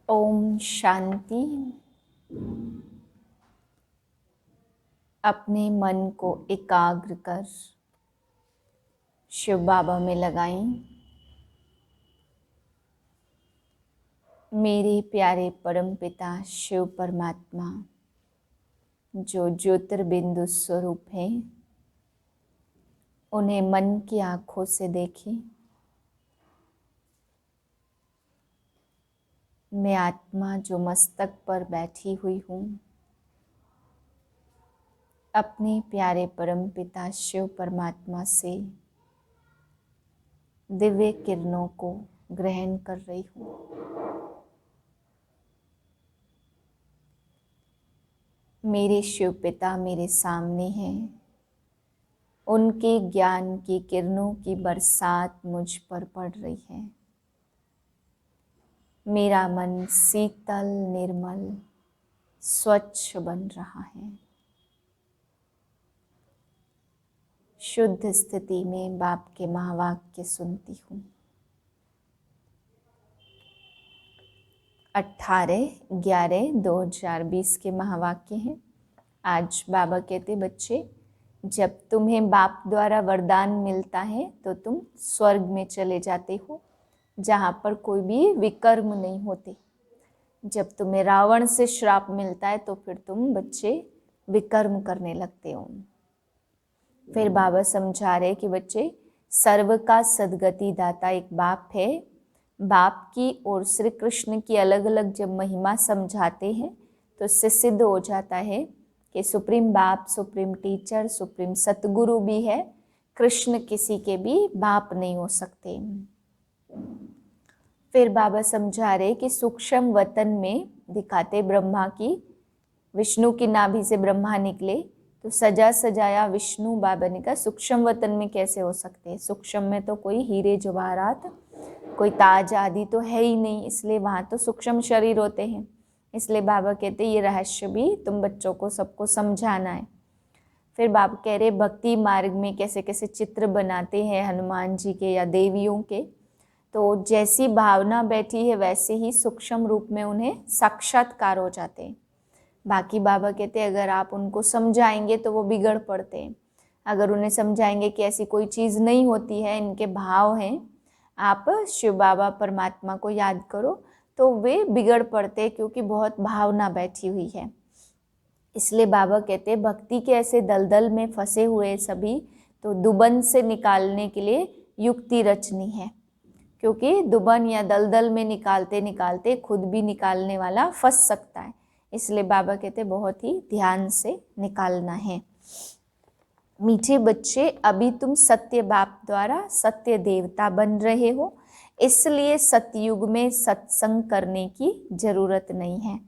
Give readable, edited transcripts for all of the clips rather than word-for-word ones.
ओम शांति। अपने मन को एकाग्र कर शिव बाबा में लगाएं। मेरे प्यारे परमपिता शिव परमात्मा जो ज्योतिर्बिंदु स्वरूप हैं, उन्हें मन की आँखों से देखें। मैं आत्मा जो मस्तक पर बैठी हुई हूँ, अपने प्यारे परमपिता शिव परमात्मा से दिव्य किरणों को ग्रहण कर रही हूँ। मेरे शिव पिता मेरे सामने हैं। उनके ज्ञान की किरणों की बरसात मुझ पर पड़ रही है। मेरा मन शीतल निर्मल स्वच्छ बन रहा है। शुद्ध स्थिति में बाप के महावाक्य सुनती हूँ। 18/11/2020 के महावाक्य हैं। आज बाबा कहते, बच्चे, जब तुम्हें बाप द्वारा वरदान मिलता है तो तुम स्वर्ग में चले जाते हो, जहाँ पर कोई भी विकर्म नहीं होते। जब तुम्हें रावण से श्राप मिलता है तो फिर तुम बच्चे विकर्म करने लगते हो। फिर बाबा समझा रहे कि बच्चे, सर्व का सद्गति दाता एक बाप है। बाप की और श्री कृष्ण की अलग अलग जब महिमा समझाते हैं तो इससे सिद्ध हो जाता है कि सुप्रीम बाप, सुप्रीम टीचर, सुप्रीम सतगुरु भी है। कृष्ण किसी के भी बाप नहीं हो सकते। फिर बाबा समझा रहे कि सूक्ष्म वतन में दिखाते ब्रह्मा की, विष्णु की नाभि से ब्रह्मा निकले तो सजा सजाया विष्णु। बाबा ने कहा सूक्ष्म वतन में कैसे हो सकते हैं? सूक्ष्म में तो कोई हीरे जवाहरात, कोई ताज आदि तो है ही नहीं, इसलिए वहाँ तो सूक्ष्म शरीर होते हैं। इसलिए बाबा कहते ये रहस्य भी तुम बच्चों को सबको समझाना है। फिर बाबा कह रहे भक्ति मार्ग में कैसे कैसे चित्र बनाते हैं हनुमान जी के या देवियों के, तो जैसी भावना बैठी है वैसे ही सूक्ष्म रूप में उन्हें साक्षात्कार हो जाते हैं। बाकी बाबा कहते हैं अगर आप उनको समझाएंगे तो वो बिगड़ पड़ते हैं। अगर उन्हें समझाएंगे कि ऐसी कोई चीज़ नहीं होती है, इनके भाव हैं, आप शिव बाबा परमात्मा को याद करो, तो वे बिगड़ पड़ते क्योंकि बहुत भावना बैठी हुई है। इसलिए बाबा कहते हैं भक्ति के ऐसे दलदल में फंसे हुए सभी, तो दुबन से निकालने के लिए युक्ति रचनी है, क्योंकि दुबन या दलदल में निकालते निकालते खुद भी निकालने वाला फंस सकता है। इसलिए बाबा कहते बहुत ही ध्यान से निकालना है। मीठे बच्चे, अभी तुम सत्य बाप द्वारा सत्य देवता बन रहे हो, इसलिए सतयुग में सत्संग करने की जरूरत नहीं है।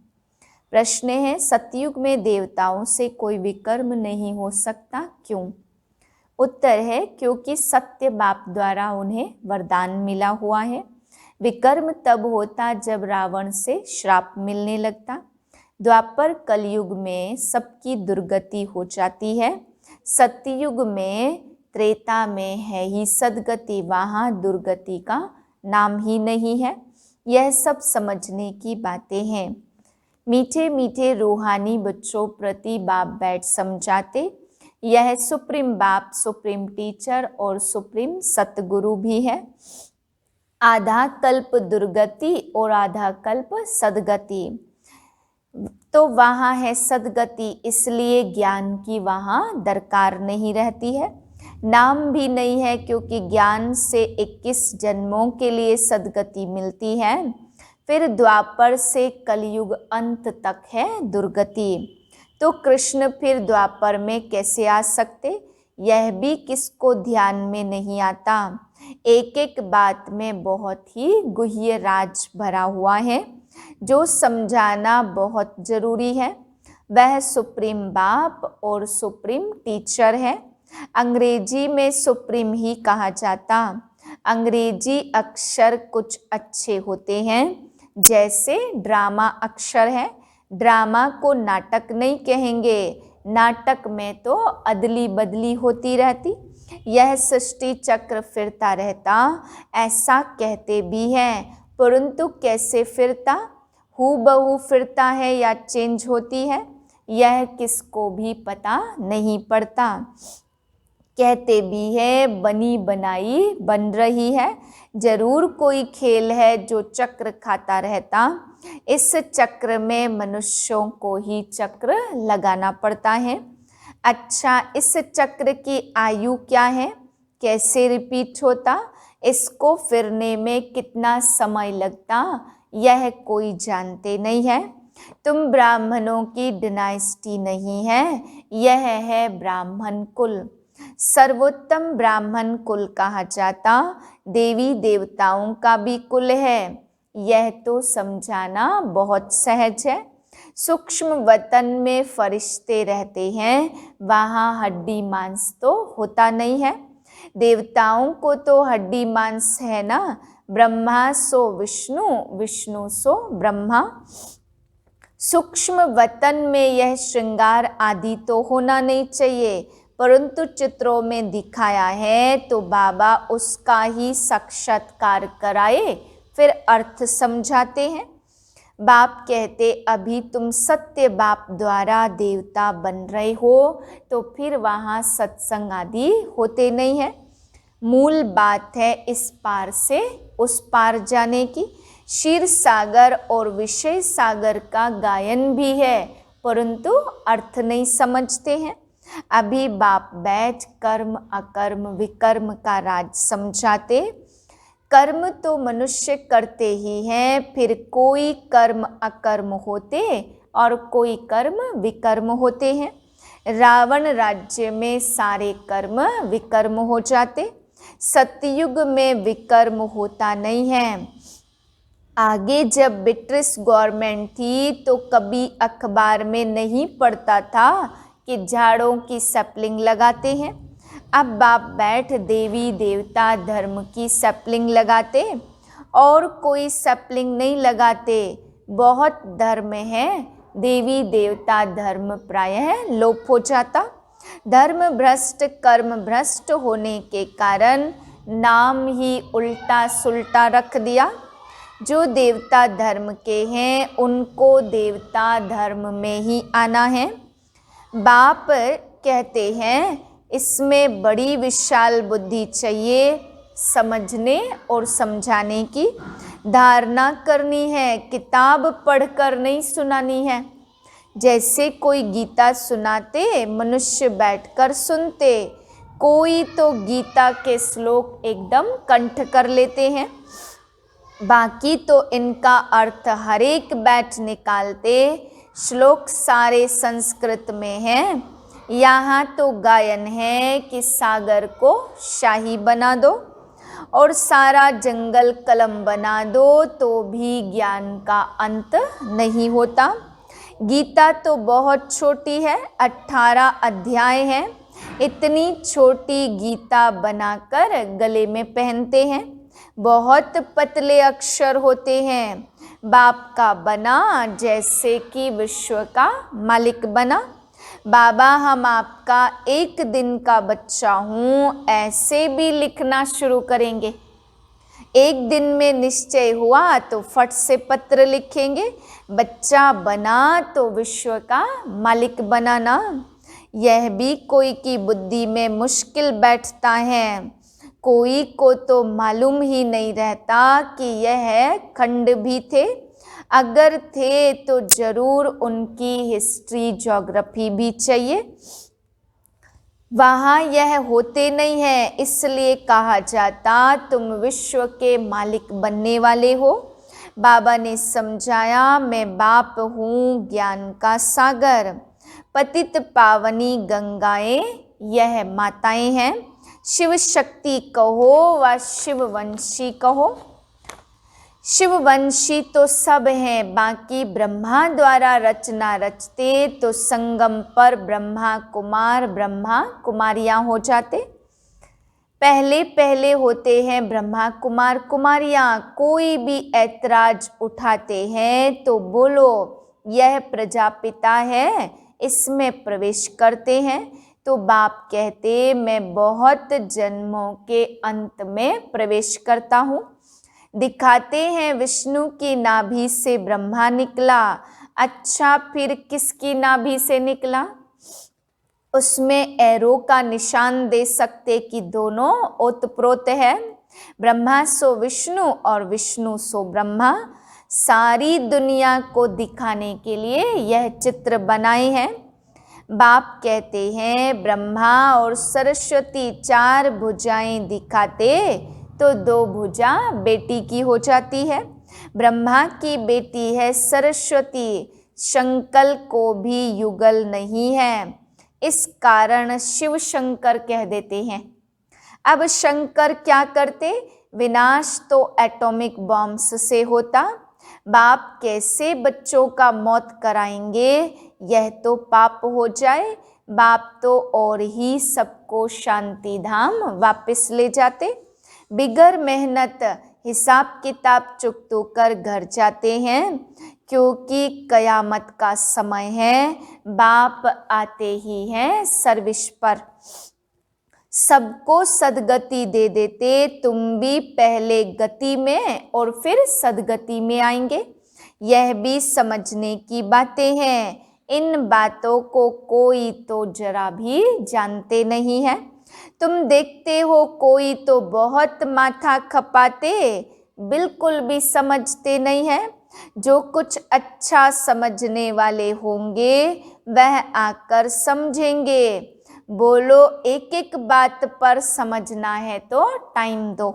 प्रश्न है, सतयुग में देवताओं से कोई विकर्म नहीं हो सकता, क्यों? उत्तर है क्योंकि सत्य बाप द्वारा उन्हें वरदान मिला हुआ है। विकर्म तब होता जब रावण से श्राप मिलने लगता। द्वापर कलयुग में सबकी दुर्गति हो जाती है। सतयुग में, त्रेता में है ही सदगति, वहाँ दुर्गति का नाम ही नहीं है। यह सब समझने की बातें हैं। मीठे मीठे रूहानी बच्चों प्रति बाप बैठ समझाते, यह सुप्रीम बाप, सुप्रीम टीचर और सुप्रीम सतगुरु भी है। आधा कल्प दुर्गति और आधा कल्प सदगति, तो वहाँ है सदगति, इसलिए ज्ञान की वहाँ दरकार नहीं रहती है। नाम भी नहीं है क्योंकि ज्ञान से 21 जन्मों के लिए सदगति मिलती है। फिर द्वापर से कलयुग अंत तक है दुर्गति। तो कृष्ण फिर द्वापर में कैसे आ सकते, यह भी किसको ध्यान में नहीं आता। एक एक बात में बहुत ही गुह्य राज भरा हुआ है जो समझाना बहुत जरूरी है। वह सुप्रीम बाप और सुप्रीम टीचर है। अंग्रेजी में सुप्रीम ही कहा जाता। अंग्रेजी अक्षर कुछ अच्छे होते हैं, जैसे ड्रामा अक्षर है। ड्रामा को नाटक नहीं कहेंगे, नाटक में तो अदली बदली होती रहती, यह सृष्टि चक्र फिरता रहता, ऐसा कहते भी हैं। परंतु कैसे फिरता? हूबहू फिरता है या चेंज होती है, यह किसको भी पता नहीं पड़ता। कहते भी है बनी बनाई बन रही है, जरूर कोई खेल है जो चक्र खाता रहता। इस चक्र में मनुष्यों को ही चक्र लगाना पड़ता है। अच्छा, इस चक्र की आयु क्या है, कैसे रिपीट होता, इसको फिरने में कितना समय लगता, यह कोई जानते नहीं है। तुम ब्राह्मणों की डिनाइस्टी नहीं है, यह है ब्राह्मण कुल। सर्वोत्तम ब्राह्मण कुल कहा जाता देवी देवताओं का भी कुल है, यह तो समझाना बहुत सहज है। सूक्ष्म वतन में फरिश्ते रहते हैं, वहाँ हड्डी मांस तो होता नहीं है। देवताओं को तो हड्डी मांस है ना, ब्रह्मा सो विष्णु, विष्णु सो ब्रह्मा। सूक्ष्म वतन में यह श्रृंगार आदि तो होना नहीं चाहिए, परंतु चित्रों में दिखाया है तो बाबा उसका ही साक्षात्कार कराए, फिर अर्थ समझाते हैं। बाप कहते अभी तुम सत्य बाप द्वारा देवता बन रहे हो, तो फिर वहाँ सत्संग आदि होते नहीं है। मूल बात है इस पार से उस पार जाने की। क्षीर सागर और विषय सागर का गायन भी है, परंतु अर्थ नहीं समझते हैं। अभी बाप बैठ कर्म अकर्म विकर्म का राज समझाते। कर्म तो मनुष्य करते ही हैं, फिर कोई कर्म अकर्म होते और कोई कर्म विकर्म होते हैं। रावण राज्य में सारे कर्म विकर्म हो जाते, सतयुग में विकर्म होता नहीं है। आगे जब ब्रिटिश गवर्नमेंट थी तो कभी अखबार में नहीं पढ़ता था कि झाड़ों की सैपलिंग लगाते हैं। अब बाप बैठ देवी देवता धर्म की सैपलिंग लगाते और कोई सैपलिंग नहीं लगाते। बहुत धर्म है, देवी देवता धर्म प्रायः लोप हो जाता। धर्म भ्रष्ट कर्म भ्रष्ट होने के कारण नाम ही उल्टा सुल्टा रख दिया। जो देवता धर्म के हैं उनको देवता धर्म में ही आना है। बाप कहते हैं इसमें बड़ी विशाल बुद्धि चाहिए, समझने और समझाने की। धारणा करनी है, किताब पढ़कर नहीं सुनानी है। जैसे कोई गीता सुनाते मनुष्य बैठकर सुनते, कोई तो गीता के श्लोक एकदम कंठ कर लेते हैं, बाकी तो इनका अर्थ हर एक बैठ निकालते। श्लोक सारे संस्कृत में हैं। यहाँ तो गायन है कि सागर को शाही बना दो और सारा जंगल कलम बना दो, तो भी ज्ञान का अंत नहीं होता। गीता तो बहुत छोटी है, 18 अध्याय हैं। इतनी छोटी गीता बनाकर गले में पहनते हैं, बहुत पतले अक्षर होते हैं। बाप का बना जैसे कि विश्व का मालिक बना। बाबा हम आपका एक दिन का बच्चा हूँ ऐसे भी लिखना शुरू करेंगे। एक दिन में निश्चय हुआ तो फट से पत्र लिखेंगे। बच्चा बना तो विश्व का मालिक बनाना, यह भी कोई की बुद्धि में मुश्किल बैठता है। कोई को तो मालूम ही नहीं रहता कि यह खंड भी थे। अगर थे तो जरूर उनकी हिस्ट्री ज्योग्राफी भी चाहिए। वहाँ यह होते नहीं है, इसलिए कहा जाता तुम विश्व के मालिक बनने वाले हो। बाबा ने समझाया मैं बाप हूँ ज्ञान का सागर। पतित पावनी गंगाएं यह माताएं हैं। शिव शक्ति कहो व शिववंशी कहो। शिववंशी तो सब हैं, बाकी ब्रह्मा द्वारा रचना रचते तो संगम पर ब्रह्मा कुमार ब्रह्मा कुमारियाँ हो जाते। पहले पहले होते हैं ब्रह्मा कुमार कुमारियाँ। कोई भी ऐतराज उठाते हैं तो बोलो यह प्रजापिता है, इसमें प्रवेश करते हैं। तो बाप कहते मैं बहुत जन्मों के अंत में प्रवेश करता हूँ। दिखाते हैं विष्णु की नाभि से ब्रह्मा निकला। अच्छा, फिर किसकी नाभि से निकला? उसमें एरो का निशान दे सकते कि दोनों ओतप्रोत है। ब्रह्मा सो विष्णु और विष्णु सो ब्रह्मा। सारी दुनिया को दिखाने के लिए यह चित्र बनाए हैं। बाप कहते हैं ब्रह्मा और सरस्वती 4 भुजाएं दिखाते तो 2 भुजा बेटी की हो जाती है। ब्रह्मा की बेटी है सरस्वती, शंकर को भी युगल नहीं है, इस कारण शिव शंकर कह देते हैं। अब शंकर क्या करते? विनाश तो एटॉमिक बॉम्ब्स से होता। बाप कैसे बच्चों का मौत कराएंगे? यह तो पाप हो जाए। बाप तो और ही सबको शांति धाम वापस ले जाते। बिगर मेहनत हिसाब किताब चुकतो कर घर जाते हैं, क्योंकि कयामत का समय है। बाप आते ही हैं सर्विस पर, सबको सदगति दे देते। तुम भी पहले गति में और फिर सदगति में आएंगे। यह भी समझने की बातें हैं। इन बातों को कोई तो जरा भी जानते नहीं है। तुम देखते हो कोई तो बहुत माथा खपाते, बिल्कुल भी समझते नहीं है। जो कुछ अच्छा समझने वाले होंगे वह आकर समझेंगे। बोलो, एक एक बात पर समझना है तो टाइम दो।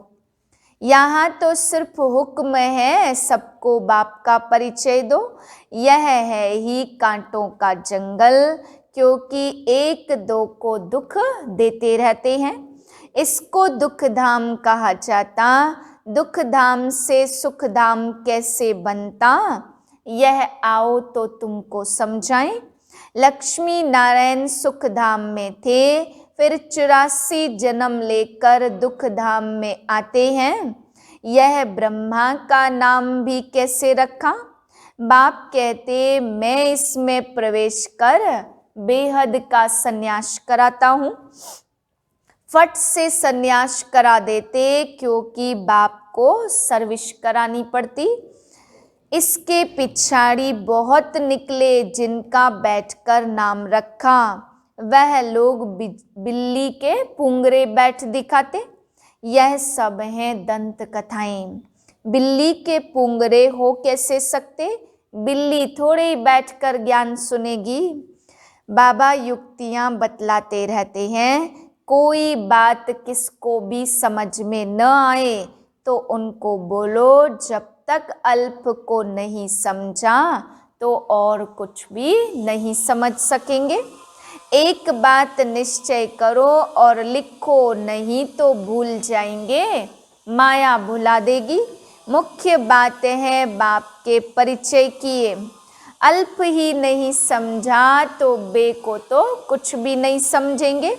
यहाँ तो सिर्फ हुक्म है, सबको बाप का परिचय दो। यह है ही कांटों का जंगल, क्योंकि 1-2 को दुख देते रहते हैं। इसको दुख धाम कहा जाता। दुख धाम से सुख धाम कैसे बनता, यह आओ तो तुमको समझाएं। लक्ष्मी नारायण सुख धाम में थे, फिर 84 जन्म लेकर दुख धाम में आते हैं। यह ब्रह्मा का नाम भी कैसे रखा? बाप कहते मैं इसमें प्रवेश कर बेहद का सन्यास कराता हूँ। फट से सन्यास करा देते, क्योंकि बाप को सर्विस करानी पड़ती। इसके पिछाड़ी बहुत निकले जिनका बैठकर नाम रखा। वह लोग बिल्ली के पुंगरे बैठ दिखाते। यह सब हैं दंत कथाएं। बिल्ली के पुंगरे हो कैसे सकते? बिल्ली थोड़े ही बैठकर ज्ञान सुनेगी। बाबा युक्तियां बतलाते रहते हैं। कोई बात किसको भी समझ में न आए तो उनको बोलो, जब तक अल्प को नहीं समझा तो और कुछ भी नहीं समझ सकेंगे। एक बात निश्चय करो और लिखो, नहीं तो भूल जाएंगे, माया भुला देगी। मुख्य बात है बाप के परिचय किए। अल्प ही नहीं समझा तो बे को तो कुछ भी नहीं समझेंगे।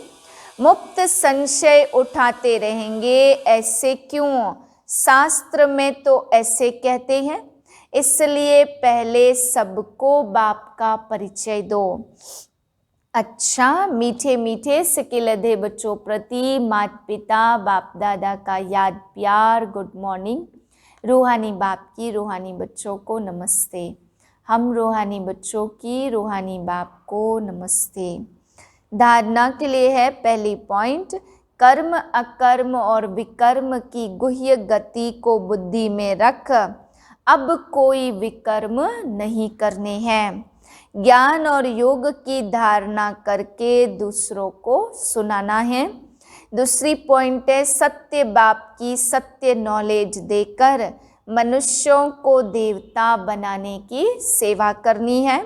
मुफ्त संशय उठाते रहेंगे। ऐसे क्यों? शास्त्र में तो ऐसे कहते हैं। इसलिए पहले सबको बाप का परिचय दो। अच्छा, मीठे मीठे सिकिलधे बच्चों प्रति माता पिता बाप दादा का याद प्यार गुड मॉर्निंग। रूहानी बाप की रूहानी बच्चों को नमस्ते। हम रूहानी बच्चों की रूहानी बाप को नमस्ते। धारणा के लिए है पहली पॉइंट, कर्म अकर्म और विकर्म की गुह्य गति को बुद्धि में रख। अब कोई विकर्म नहीं करने हैं। ज्ञान और योग की धारणा करके दूसरों को सुनाना है। दूसरी पॉइंट है सत्य बाप की सत्य नॉलेज देकर मनुष्यों को देवता बनाने की सेवा करनी है।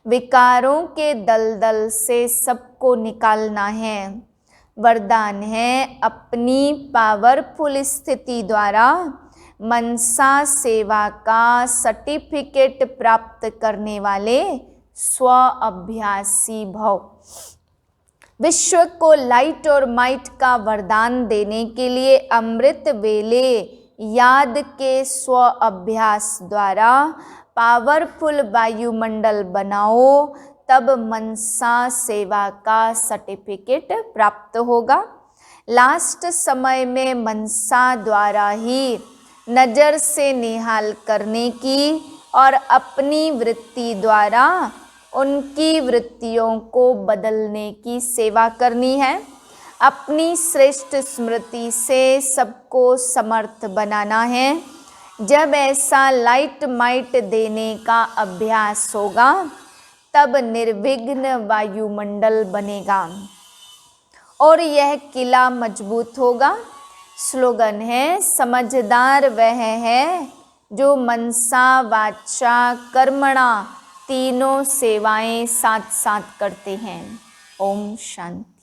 विकारों के दलदल से सबको निकालना है। वरदान है अपनी पावरफुल स्थिति द्वारा मनसा सेवा का सर्टिफिकेट प्राप्त करने वाले स्व अभ्यासी भव। विश्व को लाइट और माइट का वरदान देने के लिए अमृत वेले याद के स्व अभ्यास द्वारा पावरफुल वायुमंडल बनाओ, तब मनसा सेवा का सर्टिफिकेट प्राप्त होगा। लास्ट समय में मनसा द्वारा ही नज़र से निहाल करने की और अपनी वृत्ति द्वारा उनकी वृत्तियों को बदलने की सेवा करनी है। अपनी श्रेष्ठ स्मृति से सबको समर्थ बनाना है। जब ऐसा लाइट माइट देने का अभ्यास होगा तब निर्विघ्न वायुमंडल बनेगा और यह किला मजबूत होगा। स्लोगन है, समझदार वह है जो मनसा वाचा कर्मणा तीनों सेवाएं साथ साथ करते हैं। ओम शांति।